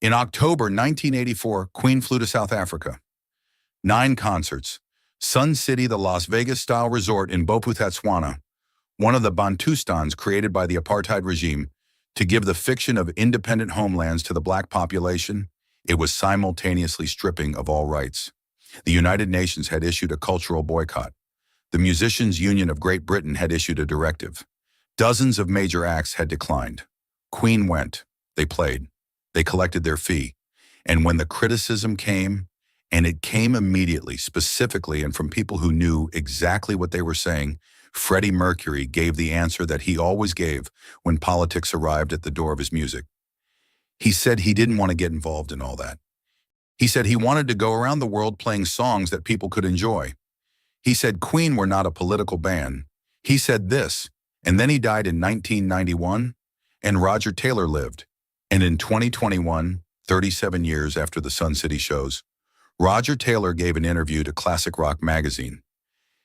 In October 1984, Queen flew to South Africa. 9 concerts. Sun City, the Las Vegas-style resort in bophuthatswana, one of the Bantustans created by the apartheid regime to give the fiction of independent homelands to the black population. It was simultaneously stripping of all rights. The United Nations had issued a cultural boycott. The Musicians' Union of Great Britain had issued a directive. Dozens of major acts had declined. Queen went. They played. They collected their fee. And when the criticism came, and it came immediately, specifically, and from people who knew exactly what they were saying, Freddie Mercury gave the answer that he always gave when politics arrived at the door of his music. He said he didn't want to get involved in all that. He said he wanted to go around the world playing songs that people could enjoy. He said Queen were not a political band. He said this, and then he died in 1991, and Roger Taylor lived. And in 2021, 37 years after the Sun City shows, Roger Taylor gave an interview to Classic Rock magazine.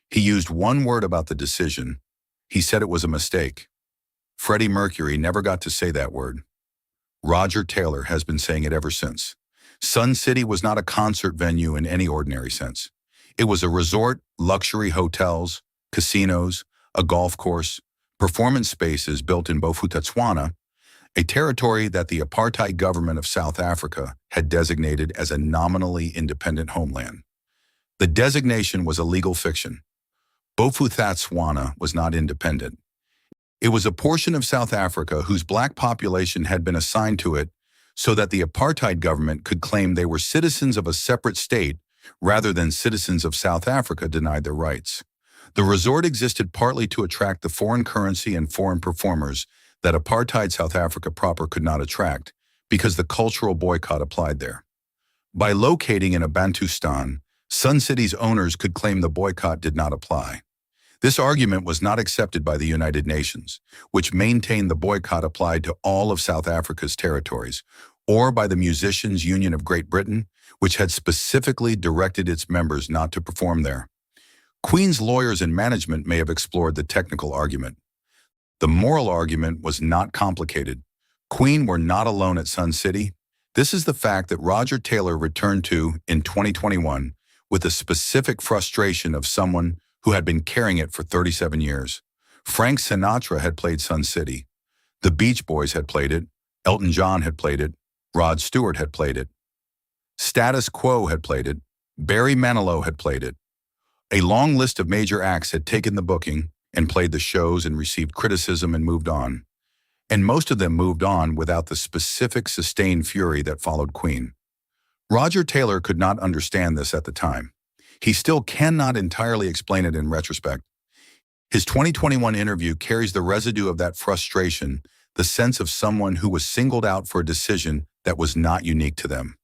He used one word about the decision. He said it was a mistake. Freddie Mercury never got to say that word. Roger Taylor has been saying it ever since. Sun City was not a concert venue in any ordinary sense. It was a resort, luxury hotels, casinos, a golf course, performance spaces built in bophuthatswana, a territory that the apartheid government of South Africa had designated as a nominally independent homeland. The designation was a legal fiction. Bophuthatswana was not independent. It was a portion of South Africa whose black population had been assigned to it so that the apartheid government could claim they were citizens of a separate state rather than citizens of South Africa denied their rights. The resort existed partly to attract the foreign currency and foreign performers that apartheid South Africa proper could not attract because the cultural boycott applied there. By locating in a Bantustan, Sun City's owners could claim the boycott did not apply. This argument was not accepted by the United Nations, which maintained the boycott applied to all of South Africa's territories, or by the Musicians' Union of Great Britain, which had specifically directed its members not to perform there. Queen's lawyers and management may have explored the technical argument. The moral argument was not complicated. Queen were not alone at Sun City. This is the fact that Roger Taylor returned to in 2021 with a specific frustration of someone who had been carrying it for 37 years. Frank Sinatra had played Sun City. The Beach Boys had played it. Elton John had played it. Rod Stewart had played it. Status Quo had played it. Barry Manilow had played it. A long list of major acts had taken the booking and played the shows and received criticism and moved on. And most of them moved on without the specific sustained fury that followed Queen. Roger Taylor could not understand this at the time. He still cannot entirely explain it in retrospect. His 2021 interview carries the residue of that frustration, the sense of someone who was singled out for a decision that was not unique to them.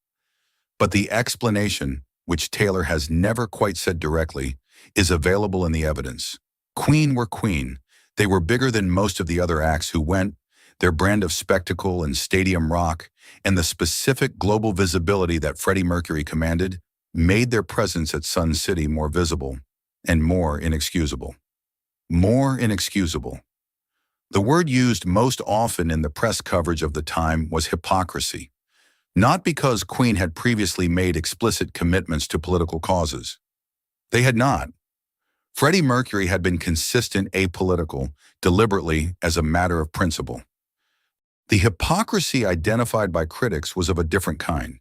But the explanation, which Taylor has never quite said directly, is available in the evidence. Queen were Queen. They were bigger than most of the other acts who went. Their brand of spectacle and stadium rock and the specific global visibility that Freddie Mercury commanded made their presence at Sun City more visible and more inexcusable. More inexcusable. The word used most often in the press coverage of the time was hypocrisy, not because Queen had previously made explicit commitments to political causes. They had not. Freddie Mercury had been consistent apolitical, deliberately as a matter of principle. The hypocrisy identified by critics was of a different kind.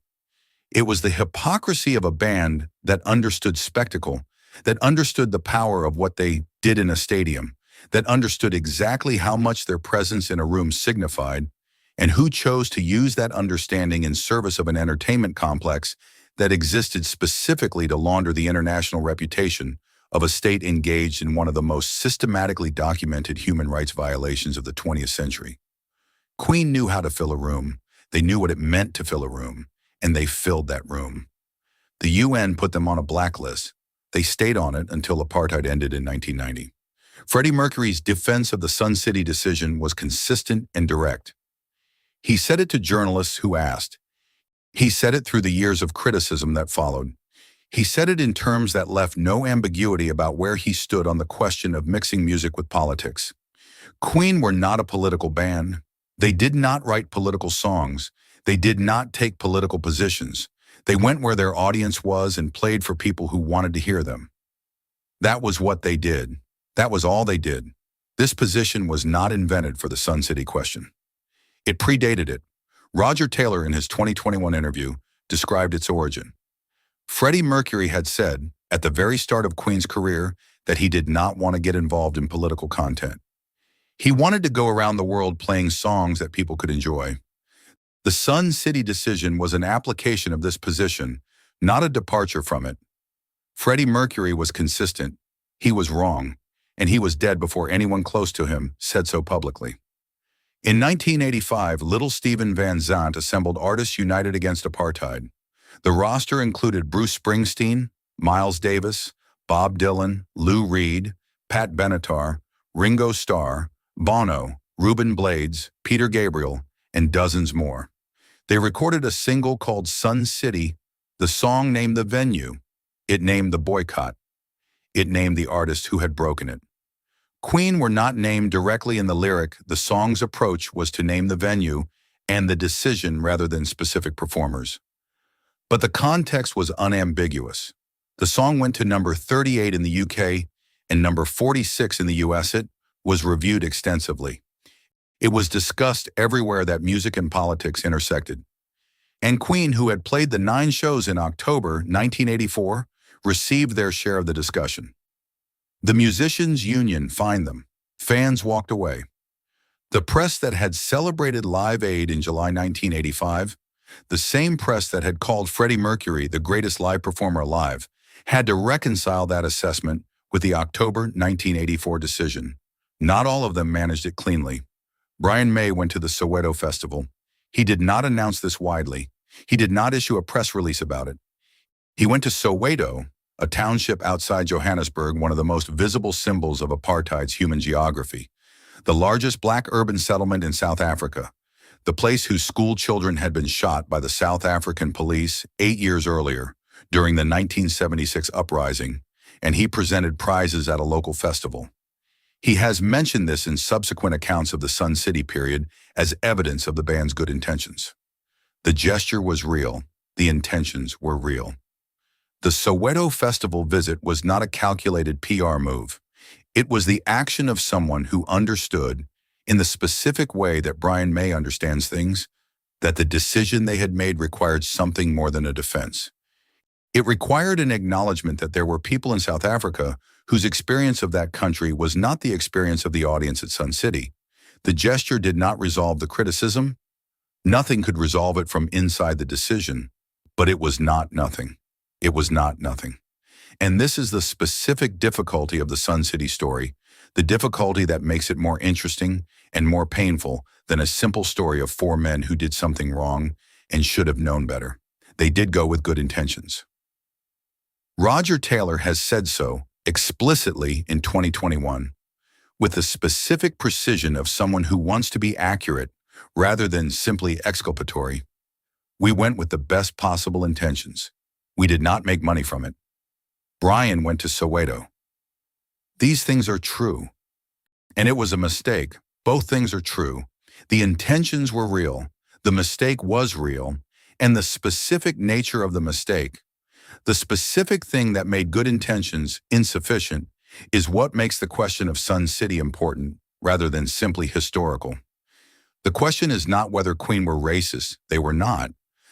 It was the hypocrisy of a band that understood spectacle, that understood the power of what they did in a stadium, that understood exactly how much their presence in a room signified, and who chose to use that understanding in service of an entertainment complex that existed specifically to launder the international reputation of a state engaged in one of the most systematically documented human rights violations of the 20th century. Queen knew how to fill a room. They knew what it meant to fill a room, and they filled that room. The UN put them on a blacklist. They stayed on it until apartheid ended in 1990. Freddie Mercury's defense of the Sun City decision was consistent and direct. He said it to journalists who asked. He said it through the years of criticism that followed. He said it in terms that left no ambiguity about where he stood on the question of mixing music with politics. Queen were not a political band. They did not write political songs. They did not take political positions. They went where their audience was and played for people who wanted to hear them. That was what they did. That was all they did. This position was not invented for the Sun City question. It predated it. Roger Taylor, in his 2021 interview, described its origin. Freddie Mercury had said, at the very start of Queen's career, that he did not want to get involved in political content. He wanted to go around the world playing songs that people could enjoy. The Sun City decision was an application of this position, not a departure from it. Freddie Mercury was consistent. He was wrong, and he was dead before anyone close to him said so publicly. In 1985, Little Steven Van Zandt assembled Artists United Against Apartheid. The roster included Bruce Springsteen, Miles Davis, Bob Dylan, Lou Reed, Pat Benatar, Ringo Starr, Bono, Ruben Blades, Peter Gabriel, and dozens more. They recorded a single called Sun City. The song named the venue. It named the boycott. It named the artist who had broken it. Queen were not named directly in the lyric. The song's approach was to name the venue and the decision rather than specific performers. But the context was unambiguous. The song went to number 38 in the UK and number 46 in the US. It was reviewed extensively. It was discussed everywhere that music and politics intersected. And Queen, who had played the 9 shows in October 1984, received their share of the discussion. The musicians' union fined them. Fans walked away. The press that had celebrated Live Aid in July 1985, the same press that had called Freddie Mercury the greatest live performer alive, had to reconcile that assessment with the October 1984 decision. Not all of them managed it cleanly. Brian May went to the Soweto Festival. He did not announce this widely. He did not issue a press release about it. He went to Soweto, a township outside Johannesburg, one of the most visible symbols of apartheid's human geography, the largest black urban settlement in South Africa, the place whose school children had been shot by the South African police 8 years earlier during the 1976 uprising, and he presented prizes at a local festival. He has mentioned this in subsequent accounts of the Sun City period as evidence of the band's good intentions. The gesture was real. The intentions were real. The Soweto Festival visit was not a calculated PR move. It was the action of someone who understood, in the specific way that Brian May understands things, that the decision they had made required something more than a defense. It required an acknowledgement that there were people in South Africa whose experience of that country was not the experience of the audience at Sun City. The gesture did not resolve the criticism. Nothing could resolve it from inside the decision, but it was not nothing. It was not nothing. And this is the specific difficulty of the Sun City story, the difficulty that makes it more interesting and more painful than a simple story of 4 men who did something wrong and should have known better. They did go with good intentions. Roger Taylor has said so explicitly in 2021, with the specific precision of someone who wants to be accurate rather than simply exculpatory. We went with the best possible intentions. We did not make money from it. Brian went to Soweto. These things are true. And it was a mistake. Both things are true. The intentions were real. The mistake was real. And the specific nature of the mistake, the specific thing that made good intentions insufficient, is what makes the question of Sun City important rather than simply historical. The question is not whether Queen were racist. They were not.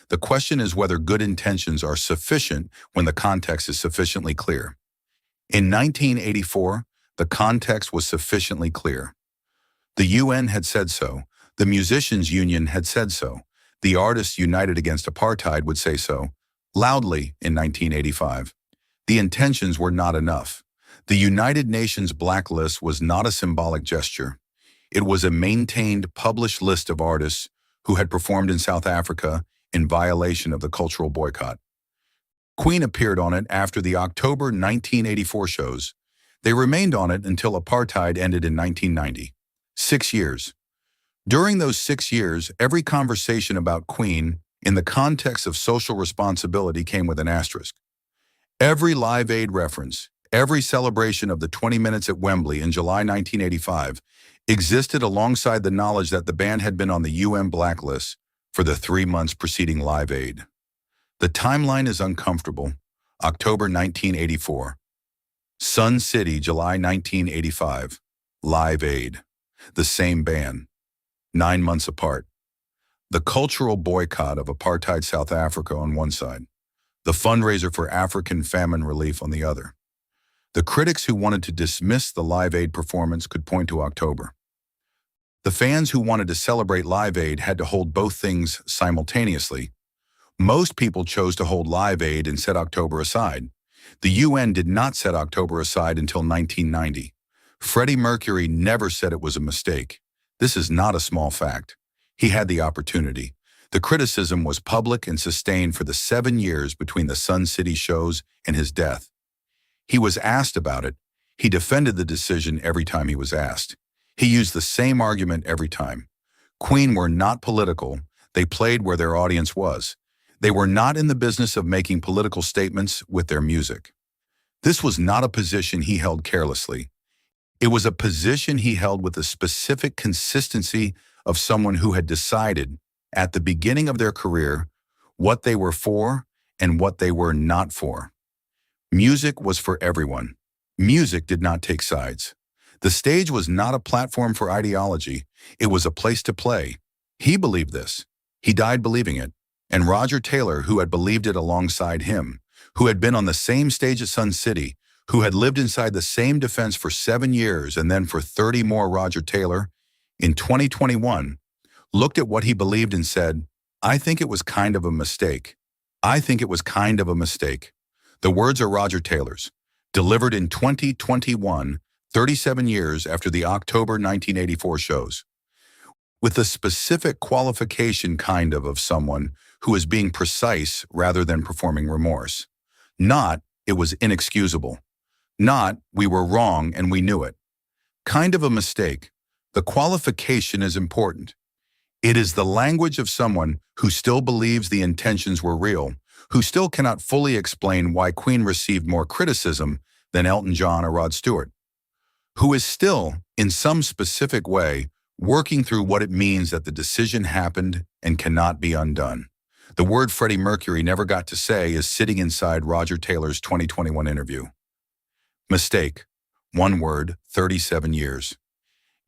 The question is whether good intentions are sufficient when the context is sufficiently clear. In 1984, the context was sufficiently clear. The UN had said so. The musicians' union had said so. The Artists United Against Apartheid would say so, loudly in 1985. The intentions were not enough. The United Nations blacklist was not a symbolic gesture. It was a maintained, published list of artists who had performed in South Africa in violation of the cultural boycott. Queen appeared on it after the October 1984 shows. They remained on it until apartheid ended in 1990. 6 years. During those 6 years, every conversation about Queen in the context of social responsibility came with an asterisk. Every Live Aid reference, every celebration of the 20 minutes at Wembley in July 1985 existed alongside the knowledge that the band had been on the UN blacklist for the 3 months preceding Live Aid. The timeline is uncomfortable. October 1984. Sun City, July 1985. Live Aid. The same band. 9 months apart. The cultural boycott of apartheid South Africa on one side. The fundraiser for African famine relief on the other. The critics who wanted to dismiss the Live Aid performance could point to October. The fans who wanted to celebrate Live Aid had to hold both things simultaneously. Most people chose to hold Live Aid and set October aside. The UN did not set October aside until 1990. Freddie Mercury never said it was a mistake. This is not a small fact. He had the opportunity. The criticism was public and sustained for the 7 years between the Sun City shows and his death. He was asked about it. He defended the decision every time he was asked. He used the same argument every time. Queen were not political. They played where their audience was. They were not in the business of making political statements with their music. This was not a position he held carelessly. It was a position he held with the specific consistency of someone who had decided, at the beginning of their career, what they were for and what they were not for. Music was for everyone. Music did not take sides. The stage was not a platform for ideology. It was a place to play. He believed this. He died believing it. And Roger Taylor, who had believed it alongside him, who had been on the same stage at Sun City, who had lived inside the same defense for 7 years and then for 30 more, Roger Taylor, in 2021, looked at what he believed and said, "I think it was kind of a mistake. I think it was kind of a mistake." The words are Roger Taylor's, delivered in 2021, 37 years after the October 1984 shows. With the specific qualification of someone who is being precise rather than performing remorse. Not, it was inexcusable. Not, we were wrong and we knew it. Kind of a mistake. The qualification is important. It is the language of someone who still believes the intentions were real, who still cannot fully explain why Queen received more criticism than Elton John or Rod Stewart, who is still, in some specific way, working through what it means that the decision happened and cannot be undone. The word Freddie Mercury never got to say is sitting inside Roger Taylor's 2021 interview. Mistake. One word, 37 years.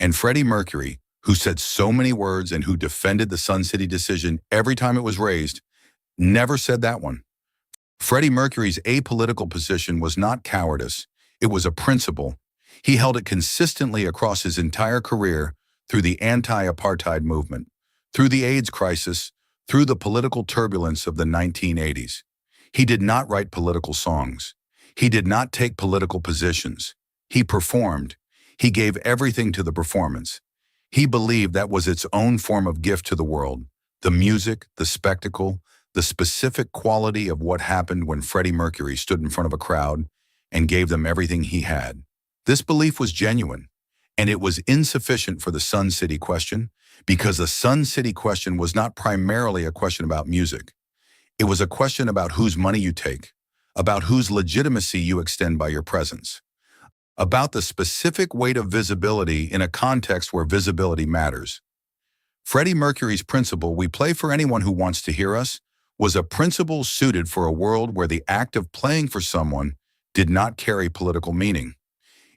And Freddie Mercury, who said so many words and who defended the Sun City decision every time it was raised, never said that one. Freddie Mercury's apolitical position was not cowardice. It was a principle. He held it consistently across his entire career through the anti-apartheid movement, through the AIDS crisis, through the political turbulence of the 1980s. He did not write political songs. He did not take political positions. He performed. He gave everything to the performance. He believed that was its own form of gift to the world. The music, the spectacle, the specific quality of what happened when Freddie Mercury stood in front of a crowd and gave them everything he had. This belief was genuine, and it was insufficient for the Sun City question, because the Sun City question was not primarily a question about music. It was a question about whose money you take, about whose legitimacy you extend by your presence, about the specific weight of visibility in a context where visibility matters. Freddie Mercury's principle, "We play for anyone who wants to hear us," was a principle suited for a world where the act of playing for someone did not carry political meaning.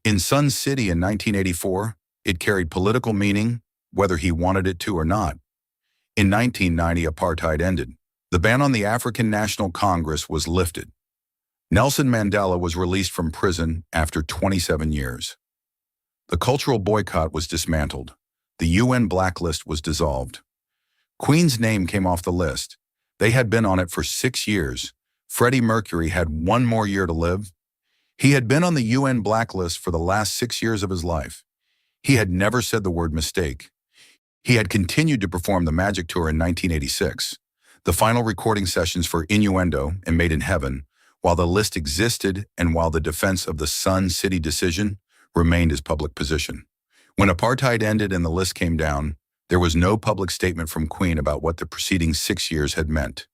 In Sun City in 1984, it carried political meaning, whether he wanted it to or not. In 1990, apartheid ended. The ban on the African National Congress was lifted. Nelson Mandela was released from prison after 27 years. The cultural boycott was dismantled. The UN blacklist was dissolved. Queen's name came off the list. They had been on it for 6 years. Freddie Mercury had 1 more year to live. He had been on the UN blacklist for the last 6 years of his life. He had never said the word mistake. He had continued to perform the Magic Tour in 1986, the final recording sessions for Innuendo and Made in Heaven, while the list existed and while the defense of the Sun City decision remained his public position. When apartheid ended and the list came down, there was no public statement from Queen about what the preceding 6 years had meant.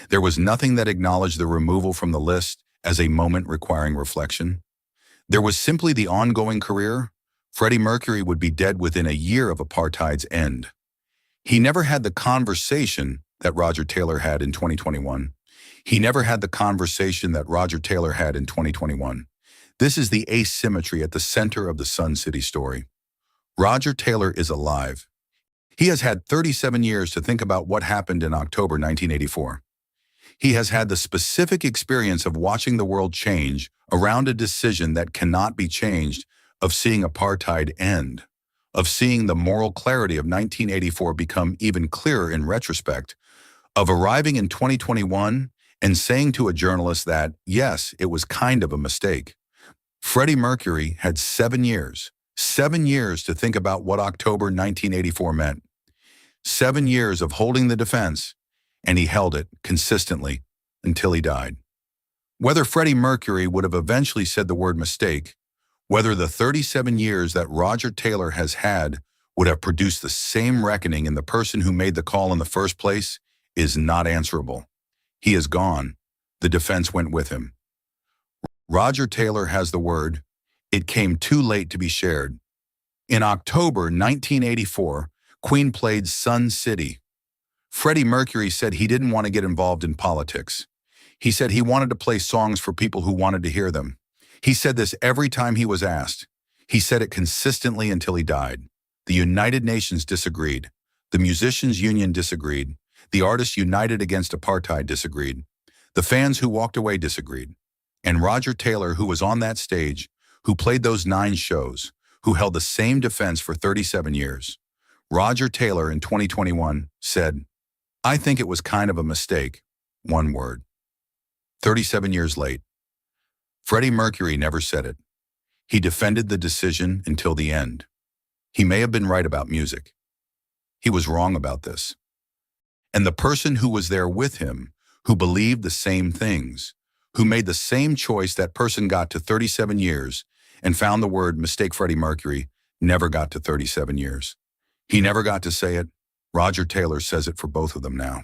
There was nothing that acknowledged the removal from the list as a moment requiring reflection. There was simply the ongoing career. Freddie Mercury would be dead within a year of apartheid's end. He never had the conversation that Roger Taylor had in 2021. He never had the conversation that Roger Taylor had in 2021. This is the asymmetry at the center of the Sun City story. Roger Taylor is alive. He has had 37 years to think about what happened in October 1984. He has had the specific experience of watching the world change around a decision that cannot be changed, of seeing apartheid end, of seeing the moral clarity of 1984 become even clearer in retrospect, of arriving in 2021 and saying to a journalist that, yes, it was kind of a mistake. Freddie Mercury had 7 years to think about what October 1984 meant. 7 years of holding the defense, and he held it consistently until he died. Whether Freddie Mercury would have eventually said the word mistake, whether the 37 years that Roger Taylor has had would have produced the same reckoning in the person who made the call in the first place, is not answerable. He is gone. The defense went with him. Roger Taylor has the word. It came too late to be shared. In October 1984, Queen played Sun City. Freddie Mercury said he didn't want to get involved in politics. He said he wanted to play songs for people who wanted to hear them. He said this every time he was asked. He said it consistently until he died. The United Nations disagreed. The Musicians' Union disagreed. The Artists United Against Apartheid disagreed. The fans who walked away disagreed. And Roger Taylor, who was on that stage, who played those 9 shows, who held the same defense for 37 years. Roger Taylor in 2021 said, "I think it was kind of a mistake." One word. 37 years late. Freddie Mercury never said it. He defended the decision until the end. He may have been right about music. He was wrong about this. And the person who was there with him, who believed the same things, who made the same choice that person got to 37 years and found the word mistake Freddie Mercury, never got to 37 years. He never got to say it. Roger Taylor says it for both of them now.